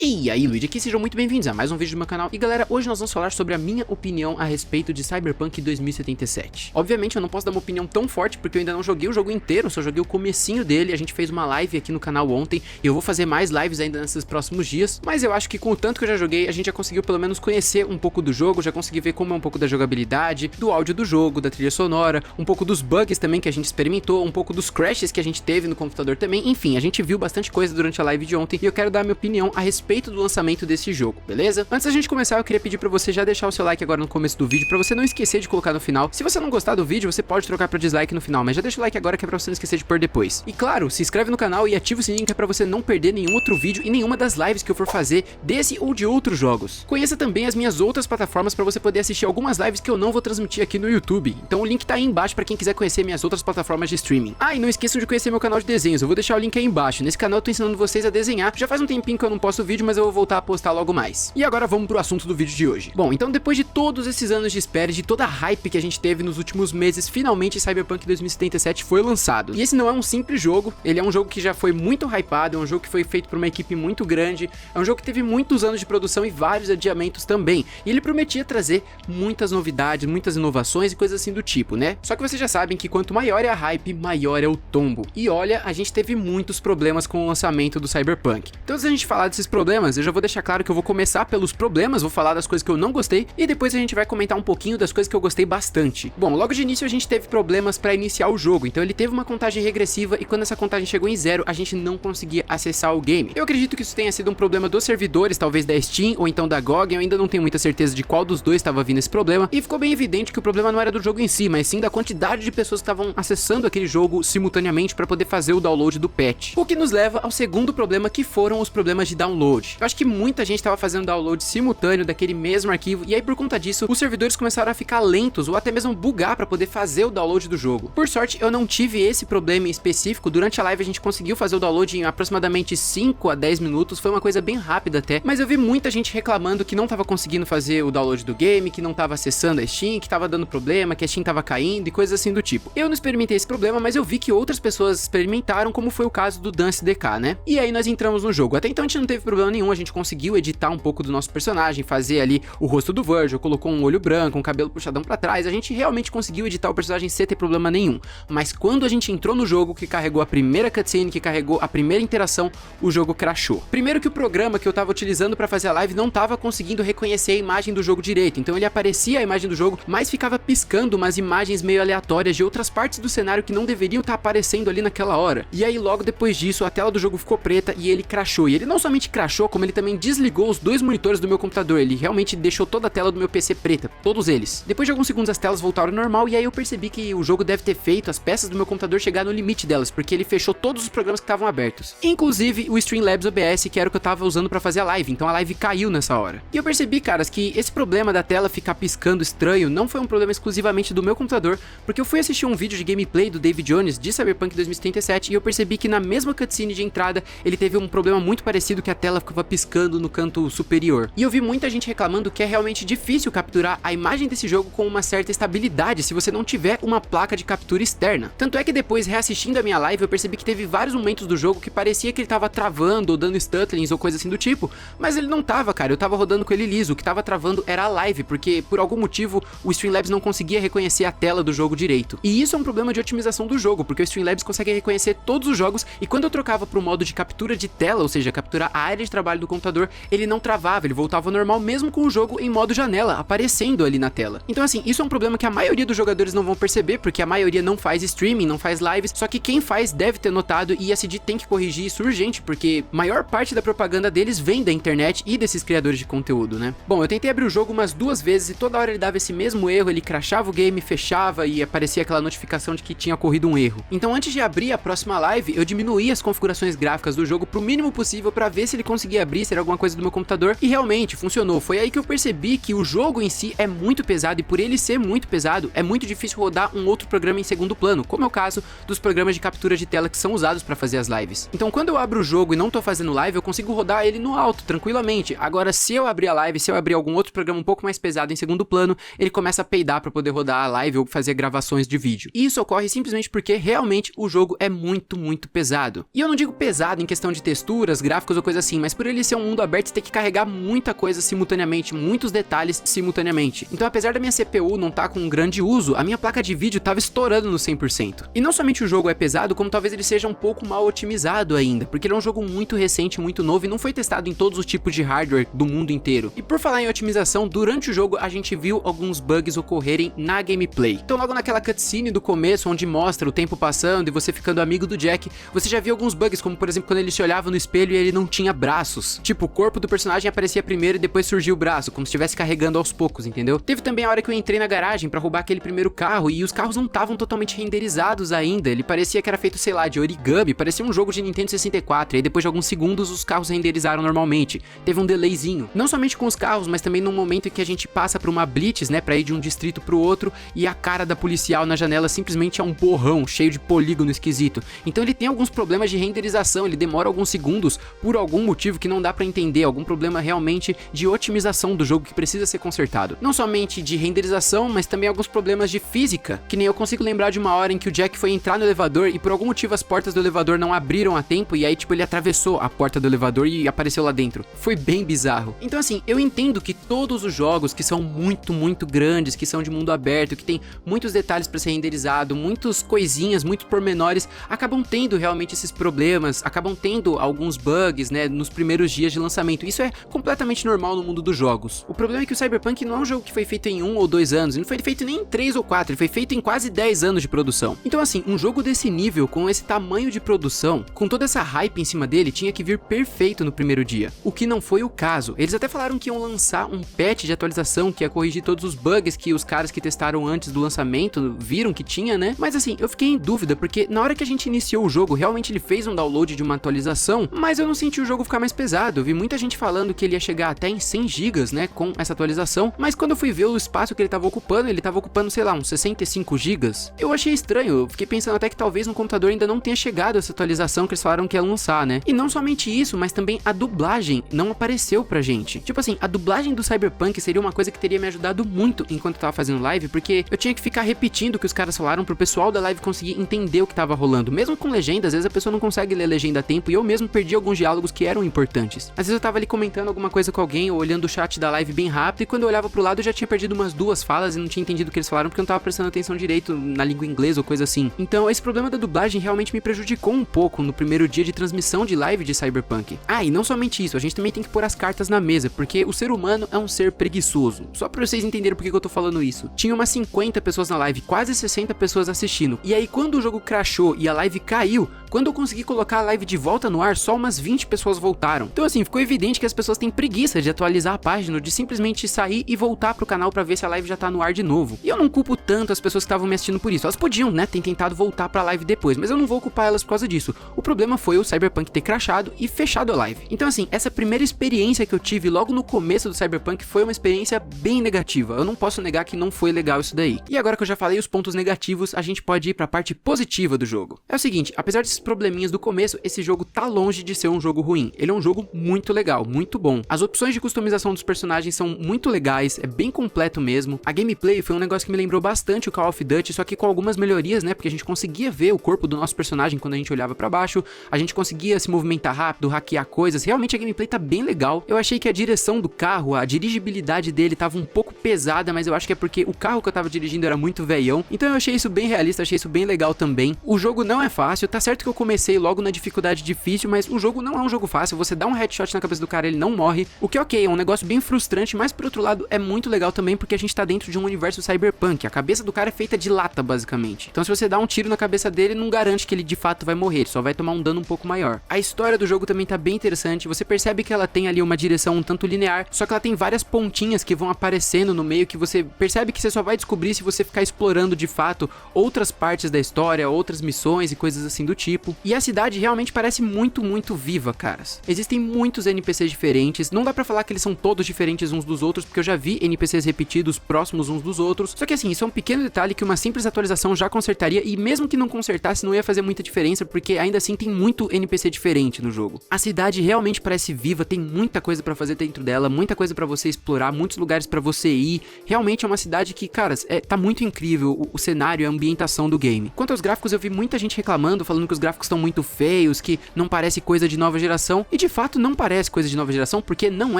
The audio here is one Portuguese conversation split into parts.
E aí, Luigi aqui, sejam muito bem-vindos a mais um vídeo do meu canal. E galera, hoje nós vamos falar sobre a minha opinião a respeito de Cyberpunk 2077. Obviamente eu não posso dar uma opinião tão forte porque eu ainda não joguei o jogo inteiro, só joguei o comecinho dele. A gente fez uma live aqui no canal ontem e eu vou fazer mais lives ainda nesses próximos dias. Mas eu acho que com o tanto que eu já joguei, a gente já conseguiu pelo menos conhecer um pouco do jogo, já consegui ver como é um pouco da jogabilidade, do áudio do jogo, da trilha sonora, um pouco dos bugs também que a gente experimentou, um pouco dos crashes que a gente teve no computador também. Enfim, a gente viu bastante coisa durante a live de ontem e eu quero dar a minha opinião a respeito do lançamento desse jogo, beleza? Antes da gente começar, eu queria pedir pra você já deixar o seu like agora no começo do vídeo, pra você não esquecer de colocar no final. Se você não gostar do vídeo, você pode trocar pra dislike no final, mas já deixa o like agora que é pra você não esquecer de pôr depois. E claro, se inscreve no canal e ativa o sininho que é pra você não perder nenhum outro vídeo e nenhuma das lives que eu for fazer desse ou de outros jogos. Conheça também as minhas outras plataformas pra você poder assistir algumas lives que eu não vou transmitir aqui no YouTube. Então o link tá aí embaixo pra quem quiser conhecer minhas outras plataformas de streaming. Ah, e não esqueçam de conhecer meu canal de desenhos, eu vou deixar o link aí embaixo. Nesse canal eu tô ensinando vocês a desenhar. Já faz um tempinho que eu não posto vídeo, mas eu vou voltar a postar logo mais. E agora vamos pro assunto do vídeo de hoje. Bom, então depois de todos esses anos de espera, de toda a hype que a gente teve nos últimos meses, finalmente Cyberpunk 2077 foi lançado. E esse não é um simples jogo, ele é um jogo que já foi muito hypado, é um jogo que foi feito por uma equipe muito grande, é um jogo que teve muitos anos de produção e vários adiamentos também. E ele prometia trazer muitas novidades, muitas inovações e coisas assim do tipo, né? Só que vocês já sabem que quanto maior é a hype, maior é o tombo. E olha, a gente teve muitos problemas com o lançamento do Cyberpunk. Então antes da gente falar desses problemas, eu já vou deixar claro que eu vou começar pelos problemas, vou falar das coisas que eu não gostei e depois a gente vai comentar um pouquinho das coisas que eu gostei bastante. Bom, logo de início a gente teve problemas para iniciar o jogo, então ele teve uma contagem regressiva e quando essa contagem chegou em 0, a gente não conseguia acessar o game. Eu acredito que isso tenha sido um problema dos servidores, talvez da Steam ou então da GOG, eu ainda não tenho muita certeza de qual dos dois estava vindo esse problema, e ficou bem evidente que o problema não era do jogo em si, mas sim da quantidade de pessoas que estavam acessando aquele jogo simultaneamente para poder fazer o download do patch. O que nos leva ao segundo problema, que foram os problemas de download. Eu acho que muita gente estava fazendo download simultâneo daquele mesmo arquivo, e aí por conta disso, os servidores começaram a ficar lentos ou até mesmo bugar para poder fazer o download do jogo. Por sorte, eu não tive esse problema em específico, durante a live a gente conseguiu fazer o download em aproximadamente 5 a 10 minutos, foi uma coisa bem rápida até, mas eu vi muita gente reclamando que não estava conseguindo fazer o download do game, que não estava acessando a Steam, que estava dando problema, que a Steam estava caindo e coisas assim do tipo. Eu não experimentei esse problema, mas eu vi que outras pessoas experimentaram, como foi o caso do Dance DK, né? E aí nós entramos no jogo. Até então a gente não teve problema nenhum, a gente conseguiu editar um pouco do nosso personagem, fazer ali o rosto do Virgil, colocou um olho branco, um cabelo puxadão pra trás, a gente realmente conseguiu editar o personagem sem ter problema nenhum. Mas quando a gente entrou no jogo, que carregou a primeira cutscene, que carregou a primeira interação, o jogo crashou. Primeiro que o programa que eu tava utilizando pra fazer a live não tava conseguindo reconhecer a imagem do jogo direito, então ele aparecia a imagem do jogo, mas ficava piscando umas imagens meio aleatórias de outras partes do cenário que não deveriam estar aparecendo ali naquela hora. E aí logo depois disso, a tela do jogo ficou preta e ele crashou. E ele não somente crashou, como ele também desligou os dois monitores do meu computador. Ele realmente deixou toda a tela do meu PC preta, todos eles. Depois de alguns segundos as telas voltaram ao normal e aí eu percebi que o jogo deve ter feito as peças do meu computador chegar no limite delas, porque ele fechou todos os programas que estavam abertos, inclusive o Streamlabs OBS, que era o que eu tava usando pra fazer a live, então a live caiu nessa hora. E eu percebi, caras, que esse problema da tela ficar piscando estranho não foi um problema exclusivamente do meu computador, porque eu fui assistir um vídeo de gameplay do David Jones de Cyberpunk 2077 e eu percebi que na mesma cutscene de entrada ele teve um problema muito parecido, que a tela ficava piscando no canto superior. E eu vi muita gente reclamando que é realmente difícil capturar a imagem desse jogo com uma certa estabilidade se você não tiver uma placa de captura externa. Tanto é que depois, reassistindo a minha live, eu percebi que teve vários momentos do jogo que parecia que ele tava travando ou dando stuttlings ou coisa assim do tipo, mas ele não tava, cara, eu tava rodando com ele liso, o que tava travando era a live, porque por algum motivo o Streamlabs não conseguia reconhecer a tela do jogo direito. E isso é um problema de otimização do jogo, porque o Streamlabs consegue reconhecer todos os jogos e quando eu trocava pro modo de captura de tela, ou seja, capturar a área de trabalho do computador, ele não travava, ele voltava ao normal mesmo com o jogo em modo janela, aparecendo ali na tela. Então assim, isso é um problema que a maioria dos jogadores não vão perceber, porque a maioria não faz streaming, não faz lives, só que quem faz deve ter notado e a CD tem que corrigir isso urgente, porque maior parte da propaganda deles vem da internet e desses criadores de conteúdo, né? Bom, eu tentei abrir o jogo umas 2 vezes e toda hora ele dava esse mesmo erro, ele crashava o game, fechava e aparecia aquela notificação de que tinha ocorrido um erro. Então antes de abrir a próxima live, eu diminuí as configurações gráficas do jogo pro mínimo possível pra ver se ele conseguia abrir, se era alguma coisa do meu computador, e realmente funcionou. Foi aí que eu percebi que o jogo em si é muito pesado e por ele ser muito pesado, é muito difícil rodar um outro programa em segundo plano, como é o caso dos programas de captura de tela que são usados pra fazer as lives. Então quando eu abro o jogo e não tô fazendo live, eu consigo rodar ele no alto, tranquilamente. Agora se eu abrir a live, se eu abrir algum outro programa um pouco mais pesado em segundo plano, ele começa a peidar pra poder rodar a live ou fazer gravações de vídeo. E isso ocorre simplesmente porque realmente o jogo é muito pesado. E eu não digo pesado em questão de texturas, gráficos ou coisa assim, mas mas por ele ser um mundo aberto, você tem que carregar muita coisa simultaneamente, muitos detalhes simultaneamente. Então, apesar da minha CPU não estar com um grande uso, a minha placa de vídeo estava estourando no 100%. E não somente o jogo é pesado, como talvez ele seja um pouco mal otimizado ainda, porque ele é um jogo muito recente, muito novo e não foi testado em todos os tipos de hardware do mundo inteiro. E por falar em otimização, durante o jogo a gente viu alguns bugs ocorrerem na gameplay. Então logo naquela cutscene do começo, onde mostra o tempo passando e você ficando amigo do Jack, você já viu alguns bugs, como por exemplo quando ele se olhava no espelho e ele não tinha braços. Tipo, o corpo do personagem aparecia primeiro e depois surgiu o braço, como se estivesse carregando aos poucos, entendeu? Teve também a hora que eu entrei na garagem pra roubar aquele primeiro carro e os carros não estavam totalmente renderizados ainda, ele parecia que era feito, sei lá, de origami, parecia um jogo de Nintendo 64, e aí depois de alguns segundos os carros renderizaram normalmente, teve um delayzinho, não somente com os carros, mas também no momento em que a gente passa por uma blitz, né, pra ir de um distrito pro outro, e a cara da policial na janela simplesmente é um borrão, cheio de polígono esquisito, então ele tem alguns problemas de renderização, ele demora alguns segundos, por algum motivo que não dá pra entender, algum problema realmente de otimização do jogo que precisa ser consertado, não somente de renderização, mas também alguns problemas de física, que nem eu consigo lembrar de uma hora em que o Jack foi entrar no elevador e por algum motivo as portas do elevador não abriram a tempo e aí tipo ele atravessou a porta do elevador e apareceu lá dentro. Foi bem bizarro. Então assim, eu entendo que todos os jogos que são muito grandes, que são de mundo aberto, que tem muitos detalhes para ser renderizado, muitas coisinhas, muitos pormenores, acabam tendo realmente esses problemas, acabam tendo alguns bugs, né, nos primeiros dias de lançamento. Isso é completamente normal no mundo dos jogos. O problema é que o Cyberpunk não é um jogo que foi feito em 1 ou 2 anos, ele não foi feito nem em 3 ou 4, ele foi feito em quase 10 anos de produção. Então assim, um jogo desse nível, com esse tamanho de produção, com toda essa hype em cima dele, tinha que vir perfeito no primeiro dia. O que não foi o caso. Eles até falaram que iam lançar um patch de atualização que ia corrigir todos os bugs que os caras que testaram antes do lançamento viram que tinha, né? Mas assim, eu fiquei em dúvida, porque na hora que a gente iniciou o jogo, realmente ele fez um download de uma atualização, mas eu não senti o jogo ficar mais pesado. Eu vi muita gente falando que ele ia chegar até em 100 GB, né, com essa atualização, mas quando eu fui ver o espaço que ele tava ocupando, sei lá, uns 65 GB. Eu achei estranho, eu fiquei pensando até que talvez no computador ainda não tenha chegado essa atualização que eles falaram que ia lançar, né? E não somente isso, mas também a dublagem não apareceu pra gente. Tipo assim, a dublagem do Cyberpunk seria uma coisa que teria me ajudado muito enquanto eu tava fazendo live, porque eu tinha que ficar repetindo o que os caras falaram pro pessoal da live conseguir entender o que tava rolando. Mesmo com legenda, às vezes a pessoa não consegue ler legenda a tempo e eu mesmo perdi alguns diálogos que eram importantes. Às vezes eu tava ali comentando alguma coisa com alguém ou olhando o chat da live bem rápido e quando eu olhava pro lado eu já tinha perdido umas 2 falas e não tinha entendido o que eles falaram porque eu não tava prestando atenção direito na língua inglesa ou coisa assim. Então esse problema da dublagem realmente me prejudicou um pouco no primeiro dia de transmissão de live de Cyberpunk. Ah, e não somente isso, a gente também tem que pôr as cartas na mesa, porque o ser humano é um ser preguiçoso. Só pra vocês entenderem por que eu tô falando isso. Tinha umas 50 pessoas na live, quase 60 pessoas assistindo. E aí quando o jogo crashou e a live caiu, quando eu consegui colocar a live de volta no ar, só umas 20 pessoas voltaram. Então assim, ficou evidente que as pessoas têm preguiça de atualizar a página, de simplesmente sair e voltar pro canal pra ver se a live já tá no ar de novo. E eu não culpo tanto as pessoas que estavam me assistindo por isso. Elas podiam, né, ter tentado voltar pra live depois, mas eu não vou culpar elas por causa disso. O problema foi o Cyberpunk ter crashado e fechado a live. Então assim, essa primeira experiência que eu tive logo no começo do Cyberpunk foi uma experiência bem negativa. Eu não posso negar que não foi legal isso daí. E agora que eu já falei os pontos negativos, a gente pode ir pra parte positiva do jogo. É o seguinte, apesar desses probleminhas do começo, esse jogo tá longe de ser um jogo ruim. Ele é um jogo muito legal, muito bom. As opções de customização dos personagens são muito legais, é bem completo mesmo. A gameplay foi um negócio que me lembrou bastante o Call of Duty, só que com algumas melhorias, né? Porque a gente conseguia ver o corpo do nosso personagem quando a gente olhava pra baixo, a gente conseguia se movimentar rápido, hackear coisas. Realmente a gameplay tá bem legal. Eu achei que a direção do carro, a dirigibilidade dele tava um pouco pesada, mas eu acho que é porque o carro que eu tava dirigindo era muito velhão. Então eu achei isso bem realista, achei isso bem legal também. O jogo não é fácil, tá certo que eu comecei logo na dificuldade difícil, mas o jogo não é um jogo fácil. Você dá um headshot na cabeça do cara, ele não morre. O que é ok, é um negócio bem frustrante, mas por outro lado é muito legal também porque a gente tá dentro de um universo cyberpunk. A cabeça do cara é feita de lata, basicamente. Então se você dá um tiro na cabeça dele, não garante que ele de fato vai morrer, ele só vai tomar um dano um pouco maior. A história do jogo também tá bem interessante, você percebe que ela tem ali uma direção um tanto linear, só que ela tem várias pontinhas que vão aparecendo no meio que você percebe que você só vai descobrir se você ficar explorando de fato outras partes da história, outras missões e coisas assim do tipo. E a cidade realmente parece muito viva, caras. Existem muitos NPCs diferentes, não dá pra falar que eles são todos diferentes uns dos outros, porque eu já vi NPCs repetidos próximos uns dos outros, só que assim, isso é um pequeno detalhe que uma simples atualização já consertaria, e mesmo que não consertasse, não ia fazer muita diferença, porque ainda assim tem muito NPC diferente no jogo. A cidade realmente parece viva, tem muita coisa pra fazer dentro dela, muita coisa pra você explorar, muitos lugares pra você ir. Realmente é uma cidade que, caras, tá muito incrível o cenário e a ambientação do game. Quanto aos gráficos, eu vi muita gente reclamando, falando que os gráficos gráficos estão muito feios, que não parece coisa de nova geração, e de fato não parece coisa de nova geração, porque não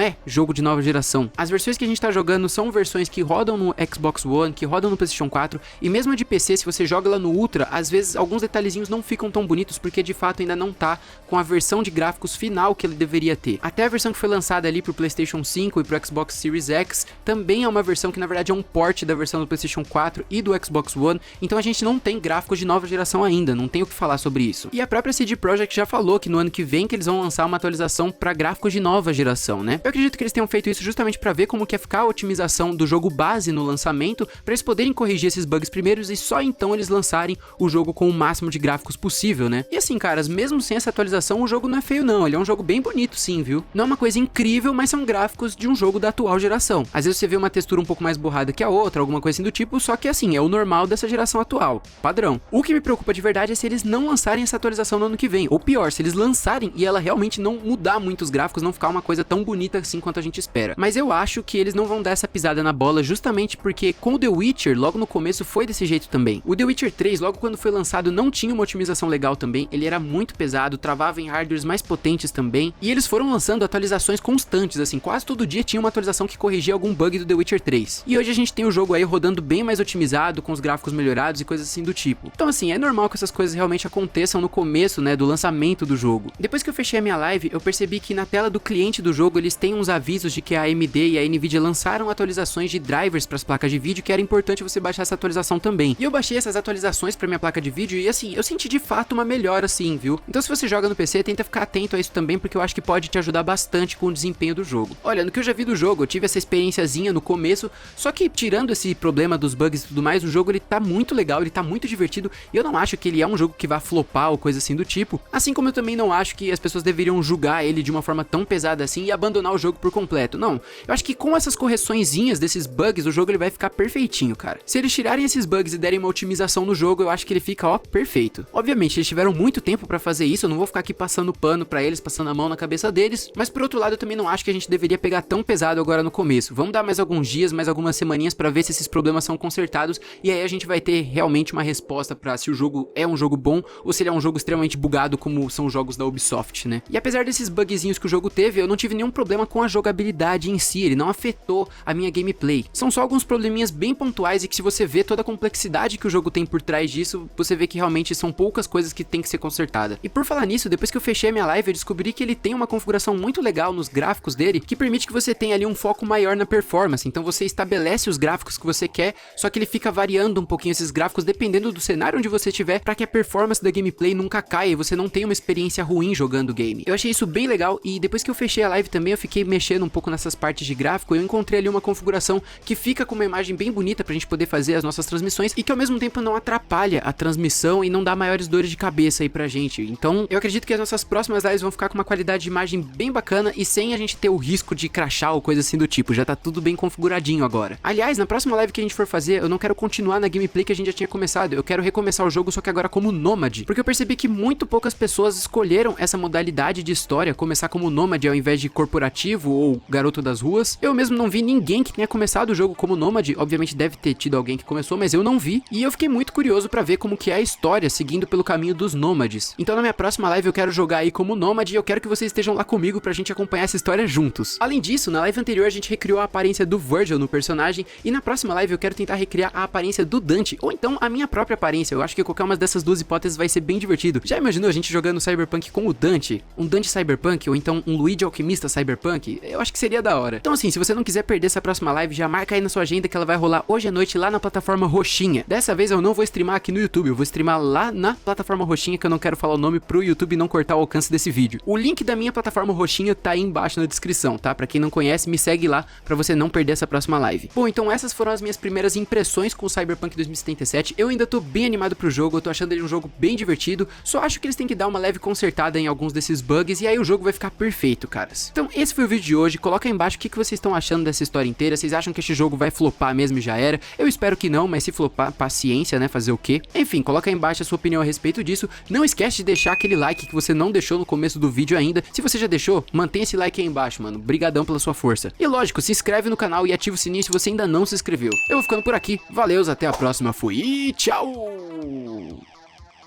é jogo de nova geração. As versões que a gente tá jogando são versões que rodam no Xbox One, que rodam no PlayStation 4, e mesmo a de PC, se você joga ela no Ultra, às vezes alguns detalhezinhos não ficam tão bonitos, porque de fato ainda não tá com a versão de gráficos final que ele deveria ter. Até a versão que foi lançada ali pro PlayStation 5 e pro Xbox Series X, também é uma versão que na verdade é um port da versão do PlayStation 4 e do Xbox One, então a gente não tem gráficos de nova geração ainda, não tem o que falar sobre isso. E a própria CD Projekt já falou que no ano que vem que eles vão lançar uma atualização para gráficos de nova geração, né? Eu acredito que eles tenham feito isso justamente para ver como que ia ficar a otimização do jogo base no lançamento, para eles poderem corrigir esses bugs primeiros e só então eles lançarem o jogo com o máximo de gráficos possível, né? E assim, caras, mesmo sem essa atualização, o jogo não é feio não, ele é um jogo bem bonito sim, viu? Não é uma coisa incrível, mas são gráficos de um jogo da atual geração. Às vezes você vê uma textura um pouco mais borrada que a outra, alguma coisa assim do tipo, só que assim, é o normal dessa geração atual, padrão. O que me preocupa de verdade é se eles não lançarem essa atualização no ano que vem, ou pior, se eles lançarem e ela realmente não mudar muito os gráficos, não ficar uma coisa tão bonita assim quanto a gente espera. Mas eu acho que eles não vão dar essa pisada na bola justamente porque com o The Witcher, logo no começo foi desse jeito também. O The Witcher 3, logo quando foi lançado, não tinha uma otimização legal também, ele era muito pesado, travava em hardwares mais potentes também, e eles foram lançando atualizações constantes, assim, quase todo dia tinha uma atualização que corrigia algum bug do The Witcher 3. E hoje a gente tem o jogo aí rodando bem mais otimizado, com os gráficos melhorados e coisas assim do tipo. Então assim, é normal que essas coisas realmente aconteçam no começo, né, do lançamento do jogo. Depois que eu fechei a minha live, eu percebi que na tela do cliente do jogo eles têm uns avisos de que a AMD e a Nvidia lançaram atualizações de drivers para as placas de vídeo, que era importante você baixar essa atualização também. E eu baixei essas atualizações para minha placa de vídeo e assim, eu senti de fato uma melhora assim, viu? Então se você joga no PC, tenta ficar atento a isso também, porque eu acho que pode te ajudar bastante com o desempenho do jogo. Olha, no que eu já vi do jogo, eu tive essa experiênciazinha no começo, só que tirando esse problema dos bugs e tudo mais, o jogo ele tá muito legal, ele tá muito divertido, e eu não acho que ele é um jogo que vai flopar ou coisa assim do tipo, assim como eu também não acho que as pessoas deveriam julgar ele de uma forma tão pesada assim e abandonar o jogo por completo. Não, eu acho que com essas correçõezinhas desses bugs, o jogo ele vai ficar perfeitinho, cara. Se eles tirarem esses bugs e derem uma otimização no jogo, eu acho que ele fica, ó, perfeito. Obviamente, eles tiveram muito tempo pra fazer isso, eu não vou ficar aqui passando pano pra eles, passando a mão na cabeça deles, mas por outro lado, eu também não acho que a gente deveria pegar tão pesado agora no começo. Vamos dar mais alguns dias, mais algumas semaninhas pra ver se esses problemas são consertados, e aí a gente vai ter realmente uma resposta pra se o jogo é um jogo bom, ou se ele é um jogo extremamente bugado, como são os jogos da Ubisoft, né? E apesar desses bugzinhos que o jogo teve, eu não tive nenhum problema com a jogabilidade em si, ele não afetou a minha gameplay. São só alguns probleminhas bem pontuais e que se você vê toda a complexidade que o jogo tem por trás disso, você vê que realmente são poucas coisas que tem que ser consertada. E por falar nisso, depois que eu fechei a minha live, eu descobri que ele tem uma configuração muito legal nos gráficos dele, que permite que você tenha ali um foco maior na performance. Então você estabelece os gráficos que você quer, só que ele fica variando um pouquinho esses gráficos dependendo do cenário onde você estiver, para que a performance da gameplay nunca caia e você não tenha uma experiência ruim jogando o game. Eu achei isso bem legal e depois que eu fechei a live também, eu fiquei mexendo um pouco nessas partes de gráfico, eu encontrei ali uma configuração que fica com uma imagem bem bonita pra gente poder fazer as nossas transmissões e que ao mesmo tempo não atrapalha a transmissão e não dá maiores dores de cabeça aí pra gente. Então eu acredito que as nossas próximas lives vão ficar com uma qualidade de imagem bem bacana e sem a gente ter o risco de crashar ou coisa assim do tipo, já tá tudo bem configuradinho agora. Aliás, na próxima live que a gente for fazer, eu não quero continuar na gameplay que a gente já tinha começado, eu quero recomeçar o jogo, só que agora como nômade, porque eu percebi que muito poucas pessoas escolheram essa modalidade de história, começar como nômade ao invés de corporativo ou garoto das ruas. Eu mesmo não vi ninguém que tenha começado o jogo como nômade, obviamente deve ter tido alguém que começou, mas eu não vi, e eu fiquei muito curioso pra ver como que é a história seguindo pelo caminho dos nômades. Então na minha próxima live eu quero jogar aí como nômade e eu quero que vocês estejam lá comigo pra gente acompanhar essa história juntos. Além disso, na live anterior a gente recriou a aparência do Virgil no personagem, e na próxima live eu quero tentar recriar a aparência do Dante, ou então a minha própria aparência. Eu acho que qualquer uma dessas duas hipóteses vai ser bem divertido. Já imaginou a gente jogando Cyberpunk com o Dante? Um Dante Cyberpunk, ou então um Luigi Alquimista Cyberpunk? Eu acho que seria da hora. Então assim, se você não quiser perder essa próxima live, já marca aí na sua agenda que ela vai rolar hoje à noite lá na plataforma Roxinha. Dessa vez eu não vou streamar aqui no YouTube, eu vou streamar lá na plataforma Roxinha, que eu não quero falar o nome pro YouTube não cortar o alcance desse vídeo. O link da minha plataforma Roxinha tá aí embaixo na descrição, tá? Pra quem não conhece, me segue lá pra você não perder essa próxima live. Bom, então essas foram as minhas primeiras impressões com o Cyberpunk 2077. Eu ainda tô bem animado pro jogo, eu tô achando ele um jogo bem divertido, só acho que eles têm que dar uma leve consertada em alguns desses bugs e aí o jogo vai ficar perfeito, caras. Então esse foi o vídeo de hoje, coloca aí embaixo o que vocês estão achando dessa história inteira, vocês acham que este jogo vai flopar mesmo e já era? Eu espero que não, mas se flopar, paciência, né, fazer o quê? Enfim, coloca aí embaixo a sua opinião a respeito disso, não esquece de deixar aquele like que você não deixou no começo do vídeo ainda, se você já deixou, mantenha esse like aí embaixo, mano, brigadão pela sua força. E lógico, se inscreve no canal e ativa o sininho se você ainda não se inscreveu. Eu vou ficando por aqui, valeus, até a próxima, fui e tchau!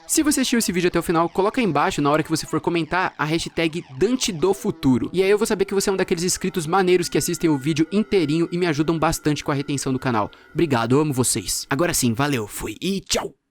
Se você assistiu esse vídeo até o final, coloca aí embaixo, na hora que você for comentar, a hashtag Dante do Futuro. E aí eu vou saber que você é um daqueles inscritos maneiros que assistem o vídeo inteirinho e me ajudam bastante com a retenção do canal. Obrigado, eu amo vocês. Agora sim, valeu, fui e tchau!